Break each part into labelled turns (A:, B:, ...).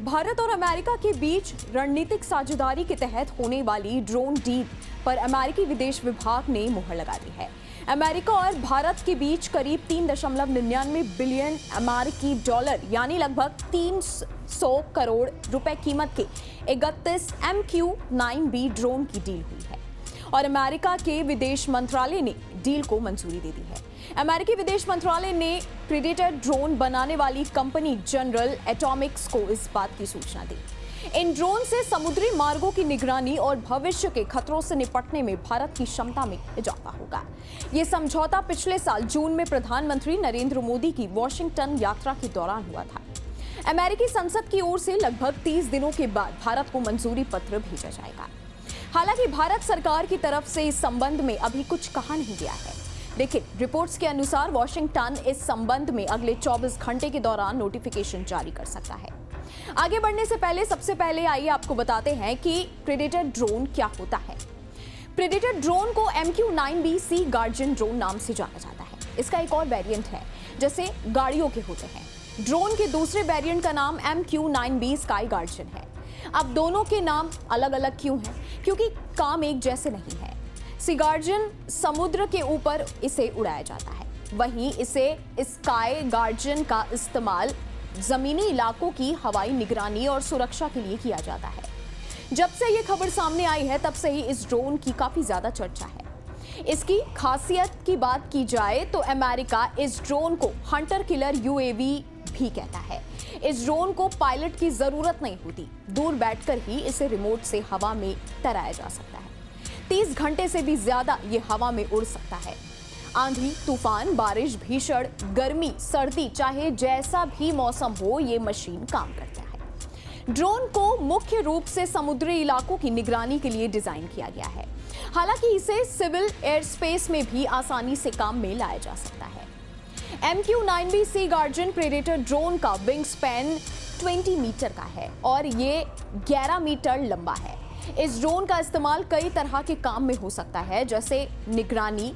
A: भारत और अमेरिका के बीच रणनीतिक साझेदारी के तहत होने वाली ड्रोन डील पर अमेरिकी विदेश विभाग ने मुहर लगा दी है। अमेरिका और भारत के बीच करीब 3.99 बिलियन अमेरिकी डॉलर यानी लगभग 300 करोड़ रुपए कीमत के 31 MQ-9B ड्रोन की डील हुई है और अमेरिका के विदेश मंत्रालय ने डील को मंजूरी दे दी है। अमेरिकी विदेश मंत्रालय ने प्रेडेटर ड्रोन बनाने वाली कंपनी जनरल एटॉमिक्स को इस बात की सूचना दी। इन ड्रोन से समुद्री मार्गों की निगरानी और भविष्य के खतरों से निपटने में भारत की क्षमता में इजाफा होगा। ये समझौता पिछले साल जून में प्रधानमंत्री नरेंद्र मोदी की वॉशिंगटन यात्रा के दौरान हुआ था। अमेरिकी संसद की ओर से लगभग 30 दिनों के बाद भारत को मंजूरी पत्र भेजा जाएगा। हालांकि भारत सरकार की तरफ से इस संबंध में अभी कुछ कहा नहीं गया है, लेकिन रिपोर्ट्स के अनुसार वॉशिंगटन इस संबंध में अगले 24 घंटे के दौरान नोटिफिकेशन जारी कर सकता है। आगे बढ़ने से पहले सबसे पहले आइए आपको बताते हैं कि प्रेडेटर ड्रोन क्या होता है। प्रेडेटर ड्रोन को MQ-9B सी गार्जियन ड्रोन नाम से जाना जाता है। इसका एक और वेरिएंट है जैसे गाड़ियों के होते हैं। ड्रोन के दूसरे वेरिएंट का नाम MQ-9B स्काई गार्जियन है। अब दोनों के नाम अलग अलग क्यों हैं? क्योंकि काम एक जैसे नहीं है। सी गार्जियन समुद्र के ऊपर इसे उड़ाया जाता है, वहीं इसे स्काई गार्जियन का इस्तेमाल जमीनी इलाकों की हवाई निगरानी और सुरक्षा के लिए किया जाता है। जब से ये खबर सामने आई है तब से ही इस ड्रोन की काफी ज्यादा चर्चा है। इसकी खासियत की बात की जाए तो अमेरिका इस ड्रोन को हंटर किलर UAV भी कहता है। इस ड्रोन को पायलट की जरूरत नहीं होती, दूर बैठकर ही इसे रिमोट से हवा में तैराया जा सकता है। 30 घंटे से भी ज्यादा ये हवा में उड़ सकता है। आंधी, तूफान, बारिश, भीषण गर्मी, सर्दी, चाहे जैसा भी मौसम हो, ये मशीन काम करता है। ड्रोन को मुख्य रूप से समुद्री इलाकों की निगरानी के लिए डिजाइन किया गया है। हालांकि इसे सिविल एयर स्पेस में भी आसानी से काम में लाया जा सकता है। MQ-9B सी गार्जियन प्रेडेटर ड्रोन का विंग स्पैन 20 मीटर का है और ये 11 मीटर लंबा है। इस ड्रोन का इस्तेमाल कई तरह के काम में हो सकता है, जैसे निगरानी,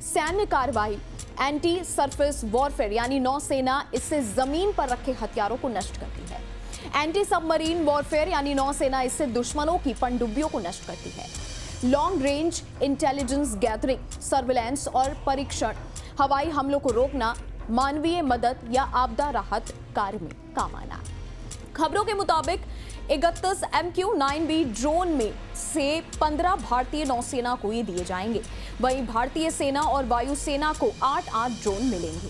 A: सैन्य कार्रवाई, एंटी सरफेस वॉरफेयर यानी नौसेना इससे जमीन पर रखे हथियारों को नष्ट करती है। एंटी सबमरीन वॉरफेयर यानी नौसेना इससे दुश्मनों की पनडुब्बियों को नष्ट करती है। Long range intelligence gathering, surveillance और परीक्षण, हवाई हमलों को रोकना, मानवीय मदद या आपदा राहत कार्य में काम आना। खबरों के मुताबिक 31 MQ-9B ड्रोन में से 15 भारतीय नौसेना को ये दिए जाएंगे। वहीं भारतीय सेना और वायुसेना को 8-8 ड्रोन मिलेंगे।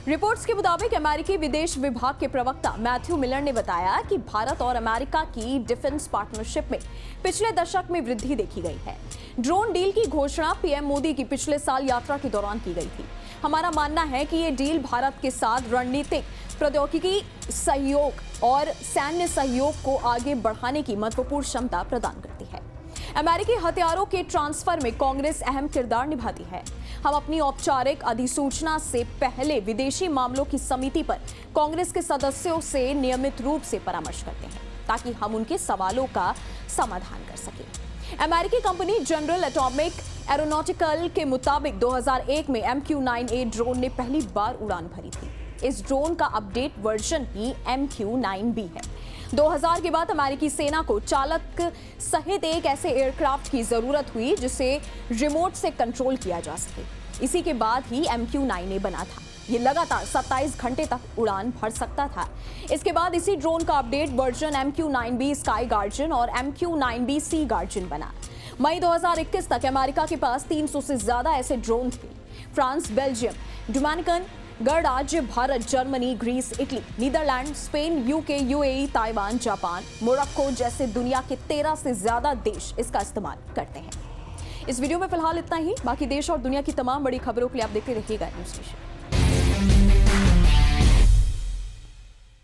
A: रिपोर्ट्स के मुताबिक अमेरिकी विदेश विभाग के प्रवक्ता मैथ्यू मिलर ने बताया कि भारत और अमेरिका की डिफेंस पार्टनरशिप में पिछले दशक में वृद्धि देखी गई है। ड्रोन डील की घोषणा PM मोदी की पिछले साल यात्रा के दौरान की गई थी। हमारा मानना है कि ये डील भारत के साथ रणनीतिक प्रौद्योगिकी सहयोग और सैन्य सहयोग को आगे बढ़ाने की महत्वपूर्ण क्षमता प्रदान करती है। अमेरिकी हथियारों के ट्रांसफर में कांग्रेस अहम किरदार निभाती है। हम अपनी औपचारिक अधिसूचना से पहले विदेशी मामलों की समिति पर कांग्रेस के सदस्यों से नियमित रूप से परामर्श करते हैं ताकि हम उनके सवालों का समाधान कर सकें। अमेरिकी कंपनी जनरल एटॉमिक एरोनॉटिकल के मुताबिक 2001 में MQ-9A ड्रोन ने पहली बार उड़ान भरी थी। इस ड्रोन का अपडेट वर्जन ही MQ-9B है। 2000 के बाद अमेरिकी सेना को चालक सहित एक ऐसे एयरक्राफ्ट की जरूरत हुई जिसे रिमोट से कंट्रोल किया जा सके। इसी के बाद ही MQ-9A बना था। ये लगातार 27 घंटे तक उड़ान भर सकता था। इसके बाद इसी ड्रोन का update version MQ-9B sky guardian और MQ-9B सी गार्जियन बना। मई 2021 तक अमेरिका के पास 300 से ज्यादा ऐसे ड्रोन थे। फ्रांस, बेल्जियम, डोमिनिकन गणराज्य, Bharat, Germany, Greece, Italy, Netherlands, Spain, UK, UAE, Taiwan, Japan, Morocco जैसे दुनिया के 13 से ज्यादा देश इसका इस्तेमाल करते हैं। इस वीडियो में फिलहाल इतना ही। बाकी देश और दुनिया की तमाम बड़ी खबरों के लिए आप देखते रहिएगा न्यूज़ स्टेशन।